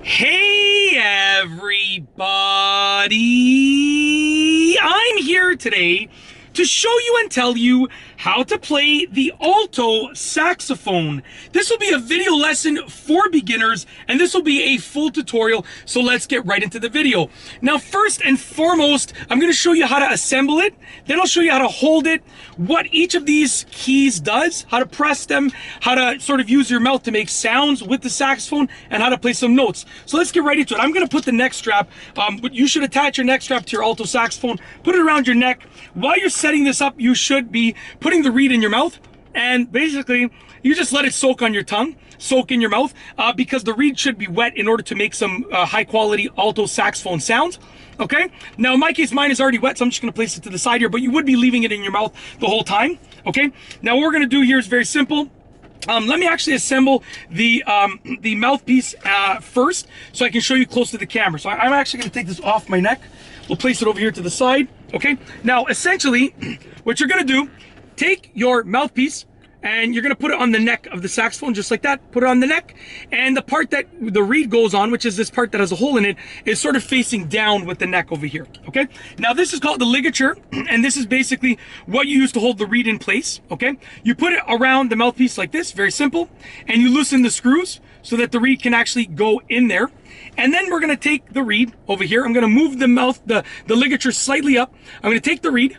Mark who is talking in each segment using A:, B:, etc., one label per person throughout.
A: Hey everybody! I'm here today to show you and tell you how to play the alto saxophone. This will be a video lesson for beginners, and this will be a full tutorial, so let's get right into the video. Now, first and foremost, I'm going to show you how to assemble it, then I'll show you how to hold it, what each of these keys does, how to press them, how to sort of use your mouth to make sounds with the saxophone, and how to play some notes. So let's get right into it. I'm going to put the neck strap, you should attach your neck strap to your alto saxophone, put it around your neck. While you're setting this up, you should be putting the reed in your mouth, and basically you just let it soak on your tongue, soak in your mouth, because the reed should be wet in order to make some high quality alto saxophone sounds. Okay, now in my case, mine is already wet, so I'm just going to place it to the side here, but you would be leaving it in your mouth the whole time. Okay, now what we're going to do here is very simple. Let me actually assemble the mouthpiece first, so I can show you close to the camera. So I'm actually going to take this off my neck. We'll place it over here to the side. Okay, now essentially what you're going to do, take your mouthpiece and you're going to put it on the neck of the saxophone, just like that. Put it on the neck, and the part that the reed goes on, which is this part that has a hole in it, is sort of facing down with the neck over here. Okay, now this is called the ligature, and this is basically what you use to hold the reed in place. Okay, you put it around the mouthpiece like this, very simple, and you loosen the screws so that the reed can actually go in there. And then we're going to take the reed over here. I'm going to move the ligature slightly up. I'm going to take the reed.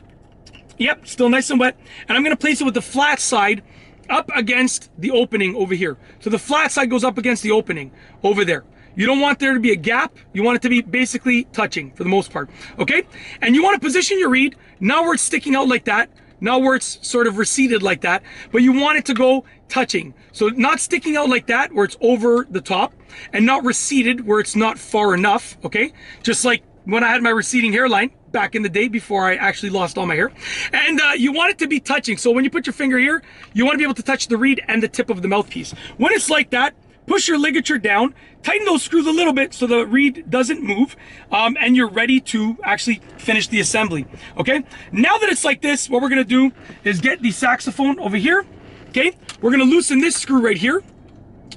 A: Yep, still nice and wet. And I'm going to place it with the flat side up against the opening over here. So the flat side goes up against the opening over there. You don't want there to be a gap. You want it to be basically touching for the most part. Okay? And you want to position your reed now where it's sticking out like that. Now where it's sort of receded like that, but you want it to go touching. So not sticking out like that where it's over the top, and not receded where it's not far enough, okay? Just like when I had my receding hairline back in the day before I actually lost all my hair. And you want it to be touching. So when you put your finger here, you want to be able to touch the reed and the tip of the mouthpiece. When it's like that, push your ligature down, tighten those screws a little bit so the reed doesn't move, and you're ready to actually finish the assembly. Okay, now that it's like this, what we're gonna do is get the saxophone over here. Okay, we're gonna loosen this screw right here,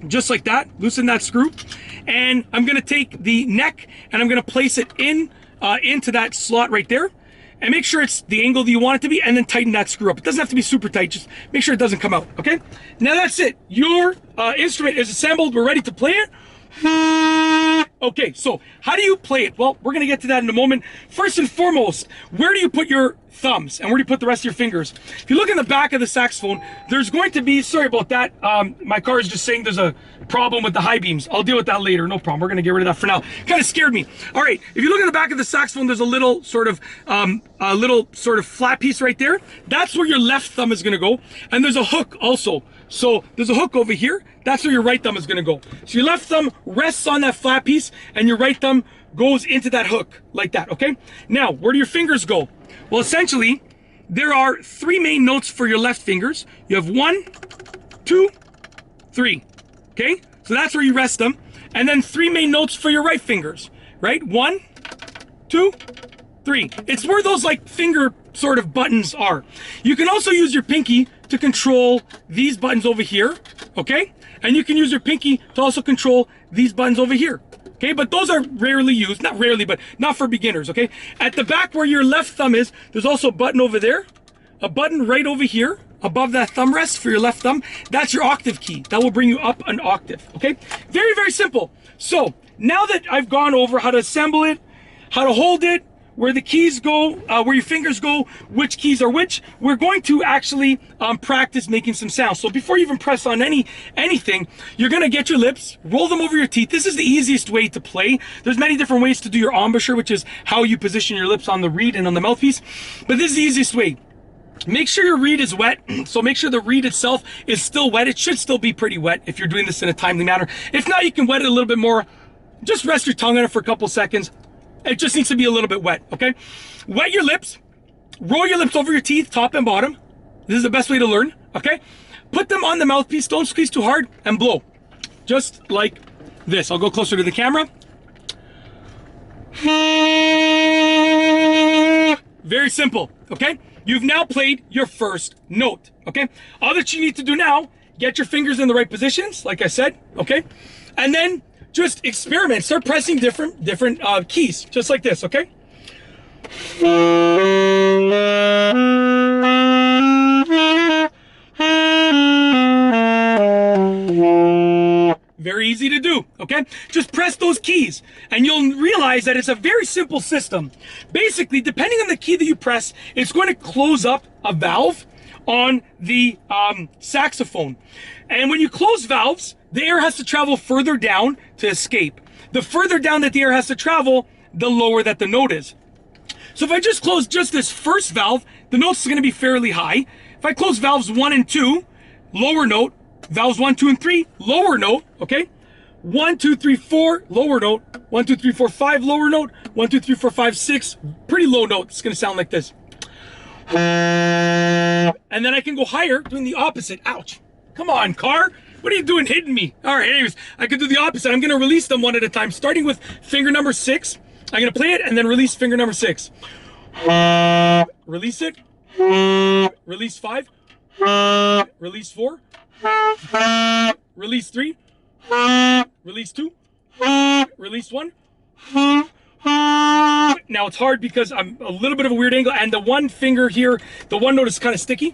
A: just like that, loosen that screw, and I'm gonna take the neck and I'm gonna place it in into that slot right there, and make sure it's the angle that you want it to be, and then tighten that screw up. It doesn't have to be super tight, just make sure it doesn't come out. Okay, now that's it. Your instrument is assembled. We're ready to play it. Okay, so how do you play it? Well, we're gonna get to that in a moment. First and foremost, where do you put your thumbs and where do you put the rest of your fingers? If you look in the back of the saxophone, there's going to be, sorry about that, my car is just saying there's a problem with the high beams. I'll deal with that later, no problem. We're gonna get rid of that for now. Kind of scared me. All right, if you look in the back of the saxophone, there's a little sort of flat piece right there. That's where your left thumb is gonna go, and there's a hook also. So there's a hook over here. That's where your right thumb is gonna go. So your left thumb rests on that flat piece, and your right thumb goes into that hook like that, okay? Now, where do your fingers go? Well, essentially, there are three main notes for your left fingers. You have 1, 2, 3, okay? So that's where you rest them. And then three main notes for your right fingers, right? 1, 2, 3. It's where those like finger sort of buttons are. You can also use your pinky to control these buttons over here, okay? And you can use your pinky to also control these buttons over here. Okay, but those are rarely used, not rarely, but not for beginners, okay? At the back where your left thumb is, there's also a button over there, a button right over here, above that thumb rest for your left thumb. That's your octave key. That will bring you up an octave, okay? Very, very simple. So now that I've gone over how to assemble it, how to hold it, where the keys go, where your fingers go, which keys are which, we're going to actually practice making some sounds. So before you even press on anything, you're gonna get your lips, roll them over your teeth. This is the easiest way to play. There's many different ways to do your embouchure, which is how you position your lips on the reed and on the mouthpiece, but this is the easiest way. Make sure your reed is wet, so make sure the reed itself is still wet. It should still be pretty wet if you're doing this in a timely manner. If not, you can wet it a little bit more. Just rest your tongue on it for a couple seconds. It just needs to be a little bit wet, okay? Wet your lips, roll your lips over your teeth, top and bottom. This is the best way to learn, okay? Put them on the mouthpiece, don't squeeze too hard, and blow. Just like this. I'll go closer to the camera. Very simple, okay? You've now played your first note, okay? All that you need to do now, get your fingers in the right positions, like I said, okay? And then just experiment. Start pressing different keys, just like this, okay? Very easy to do, okay? Just press those keys and you'll realize that it's a very simple system. Basically, depending on the key that you press, it's going to close up a valve on the saxophone. And when you close valves, the air has to travel further down to escape. The further down that the air has to travel, the lower that the note is. So if I just close just this first valve, the note's going to be fairly high. If I close valves 1 and 2, lower note. Valves 1, 2, and 3, lower note, okay? 1, 2, 3, 4, lower note. 1, 2, 3, 4, 5, lower note. 1, 2, 3, 4, 5, 6, pretty low note. It's going to sound like this. And then I can go higher doing the opposite. Ouch. Come on, car. What are you doing hitting me? All right, anyways, I can do the opposite. I'm going to release them one at a time, starting with finger number 6. I'm going to play it and then release finger number 6. Release it. Release 5. Release 4. Release 3. Release 2. Release 1. Now it's hard because I'm a little bit of a weird angle and the one finger here, the one note is kind of sticky.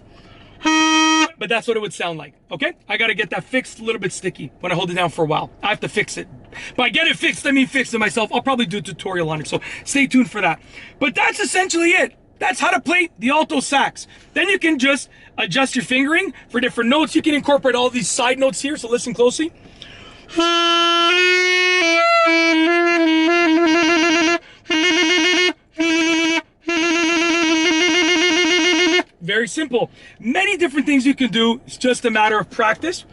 A: But that's what it would sound like, okay? I got to get that fixed, a little bit sticky when I hold it down for a while. I have to fix it. By get it fixed, I mean fix it myself. I'll probably do a tutorial on it, so stay tuned for that. But that's essentially it. That's how to play the alto sax. Then you can just adjust your fingering for different notes. You can incorporate all these side notes here, so listen closely. Very simple. Many different things you can do. It's just a matter of practice.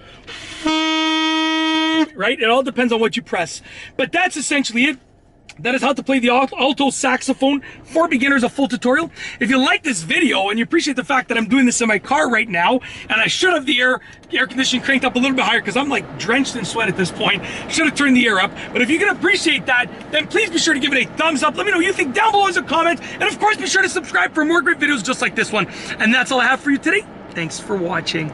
A: Right? It all depends on what you press. But that's essentially it. That is how to play the alto saxophone for beginners, a full tutorial. If you like this video and you appreciate the fact that I'm doing this in my car right now, and I should have the air conditioning cranked up a little bit higher because I'm like drenched in sweat at this point. Should have turned the air up. But if you can appreciate that, then please be sure to give it a thumbs up. Let me know what you think down below as a comment. And of course, be sure to subscribe for more great videos just like this one. And that's all I have for you today. Thanks for watching.